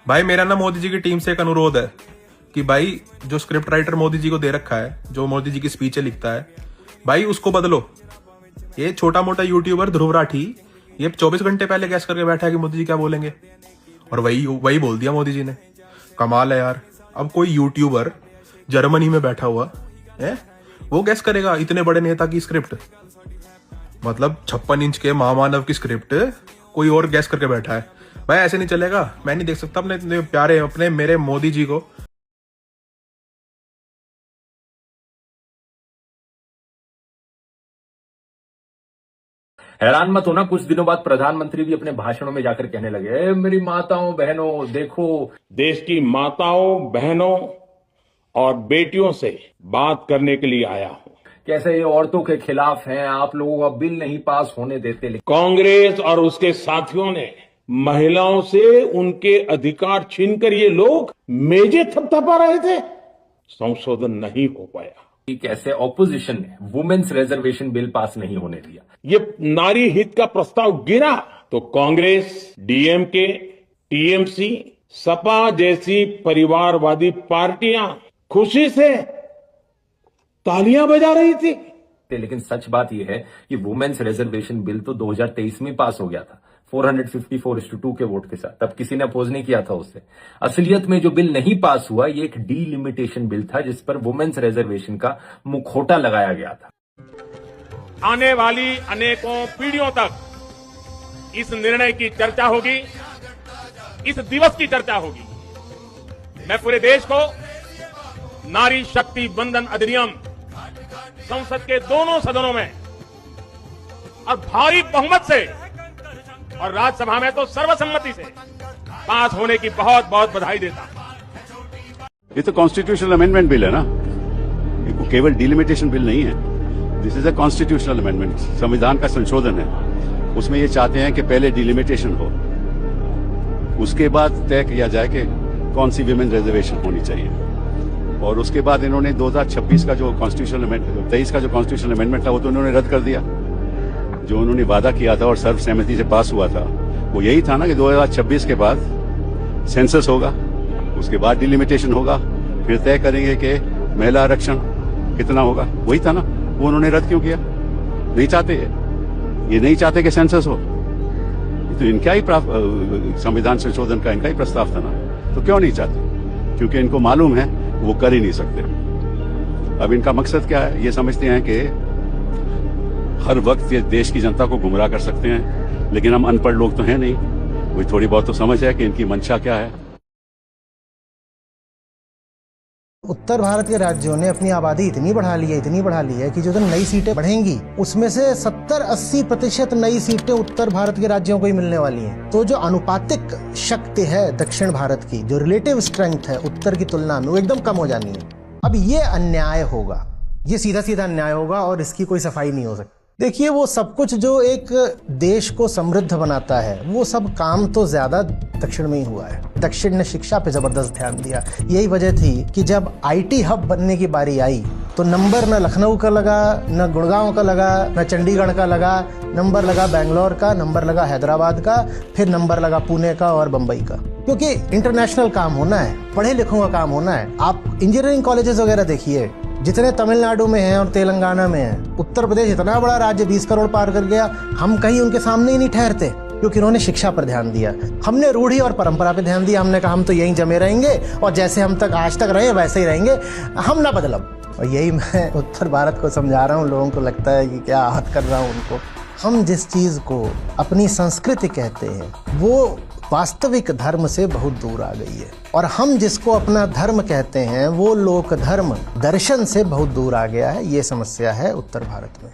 भाई मेरा ना मोदी जी की टीम से एक अनुरोध है कि भाई जो स्क्रिप्ट राइटर मोदी जी को दे रखा है, जो मोदी जी की स्पीचें लिखता है, भाई उसको बदलो। ये छोटा मोटा यूट्यूबर ध्रुव राठी ये 24 घंटे पहले गैस करके बैठा है कि मोदी जी क्या बोलेंगे, और वही बोल दिया मोदी जी ने। कमाल है यार। अब कोई यूट्यूबर जर्मनी में बैठा हुआ है, वो गैस करेगा इतने बड़े नेता की स्क्रिप्ट, मतलब 56 इंच के महामानव की स्क्रिप्ट कोई और गैस करके बैठा है। भाई ऐसे नहीं चलेगा। मैं नहीं देख सकता अपने इतने प्यारे अपने मेरे मोदी जी को। हैरान मत होना, कुछ दिनों बाद प्रधानमंत्री भी अपने भाषणों में जाकर कहने लगे, मेरी माताओं बहनों देखो। देश की माताओं बहनों और बेटियों से बात करने के लिए आया हूं। कैसे ये औरतों के खिलाफ हैं, आप लोगों का बिल नहीं पास होने देते। कांग्रेस और उसके साथियों ने महिलाओं से उनके अधिकार छीनकर ये लोग मेजे थपथपा रहे थे, संशोधन नहीं हो पाया। कैसे ऑपोजिशन ने वुमेन्स रिजर्वेशन बिल पास नहीं होने दिया। ये नारी हित का प्रस्ताव गिरा तो कांग्रेस, डीएमके, टीएमसी, सपा जैसी परिवारवादी पार्टियां खुशी से तालियां बजा रही थी। लेकिन सच बात यह है कि वुमेन्स रिजर्वेशन बिल तो 2023 में पास हो गया था 454:2 के वोट के साथ। तब किसी ने अपोज नहीं किया था उससे। असलियत में जो बिल नहीं पास हुआ ये एक डीलिमिटेशन बिल था, जिस पर वुमेन्स रिजर्वेशन का मुखौटा लगाया गया था। आने वाली अनेकों पीढ़ियों तक इस निर्णय की चर्चा होगी, इस दिवस की चर्चा होगी। मैं पूरे देश को नारी शक्ति बंधन अधिनियम संसद के दोनों सदनों में और भारी बहुमत से और राज्यसभा में तो सर्वसम्मति से पास होने की बहुत बहुत बधाई देता हूं। ये तो कॉन्स्टिट्यूशनल अमेंडमेंट बिल है ना, ये केवल डिलिमिटेशन बिल नहीं है। This is a constitutional amendment, संविधान का संशोधन है। उसमें ये चाहते हैं कि पहले डिलिमिटेशन हो, उसके बाद तय किया जाए कि कौन सी विमेन रिजर्वेशन होनी चाहिए, और उसके बाद इन्होंने 2026 का जो कॉन्स्टिट्यूशनल अमेंडमेंट 23 का जो कॉन्स्टिट्यूशनल अमेंडमेंट था वो तो इन्होंने रद्द कर दिया। जो उन्होंने वादा किया था और सर्वसहमति से पास हुआ था वो यही था ना कि 2026 के बाद सेंसस होगा, उसके बाद डिलिमिटेशन होगा, फिर तय करेंगे कि महिला आरक्षण कितना होगा। वही था ना, वो उन्होंने रद्द क्यों किया? नहीं चाहते, ये नहीं चाहते कि सेंसस हो। तो इनका ही संविधान संशोधन का इनका ही प्रस्ताव था ना, तो क्यों नहीं चाहते? क्योंकि इनको मालूम है वो कर ही नहीं सकते। अब इनका मकसद क्या है? ये समझते हैं कि हर वक्त ये देश की जनता को गुमराह कर सकते हैं, लेकिन हम अनपढ़ लोग तो हैं नहीं, वही थोड़ी बहुत तो समझ है कि इनकी मंशा क्या है। उत्तर भारत के राज्यों ने अपनी आबादी इतनी बढ़ा ली है कि जो नई सीटें बढ़ेंगी उसमें से 70-80% नई सीटें उत्तर भारत के राज्यों को ही मिलने वाली हैं। तो जो अनुपातिक शक्ति है दक्षिण भारत की, जो रिलेटिव स्ट्रेंथ है उत्तर की तुलना में, वो एकदम कम हो जानी है। अब ये अन्याय होगा, ये सीधा सीधा अन्याय होगा और इसकी कोई सफाई नहीं हो सकती। देखिए, वो सब कुछ जो एक देश को समृद्ध बनाता है वो सब काम तो ज्यादा दक्षिण में ही हुआ है। दक्षिण ने शिक्षा पे जबरदस्त ध्यान दिया। यही वजह थी कि जब आईटी हब बनने की बारी आई तो नंबर न लखनऊ का लगा, न गुड़गांव का लगा, न चंडीगढ़ का लगा, नंबर लगा बेंगलोर का, नंबर लगा हैदराबाद का, फिर नंबर लगा पुणे का और बंबई का। क्योंकि इंटरनेशनल काम होना है, पढ़े लिखों का काम होना है। आप इंजीनियरिंग कॉलेजेस वगैरह देखिए, जितने तमिलनाडु में हैं और तेलंगाना में हैं। उत्तर प्रदेश इतना बड़ा राज्य 20 करोड़ पार कर गया, हम कहीं उनके सामने ही नहीं ठहरते, क्योंकि उन्होंने शिक्षा पर ध्यान दिया। हमने रूढ़ी और परंपरा पे ध्यान दिया। हमने कहा हम तो यहीं जमे रहेंगे और जैसे हम तक आज तक रहे वैसे ही रहेंगे, हम ना बदलब। और यही मैं उत्तर भारत को समझा रहा हूँ। लोगों को लगता है कि क्या आहत कर रहा हूँ उनको। हम जिस चीज को अपनी संस्कृति कहते हैं वो वास्तविक धर्म से बहुत दूर आ गई है, और हम जिसको अपना धर्म कहते हैं वो लोक धर्म दर्शन से बहुत दूर आ गया है। ये समस्या है उत्तर भारत में।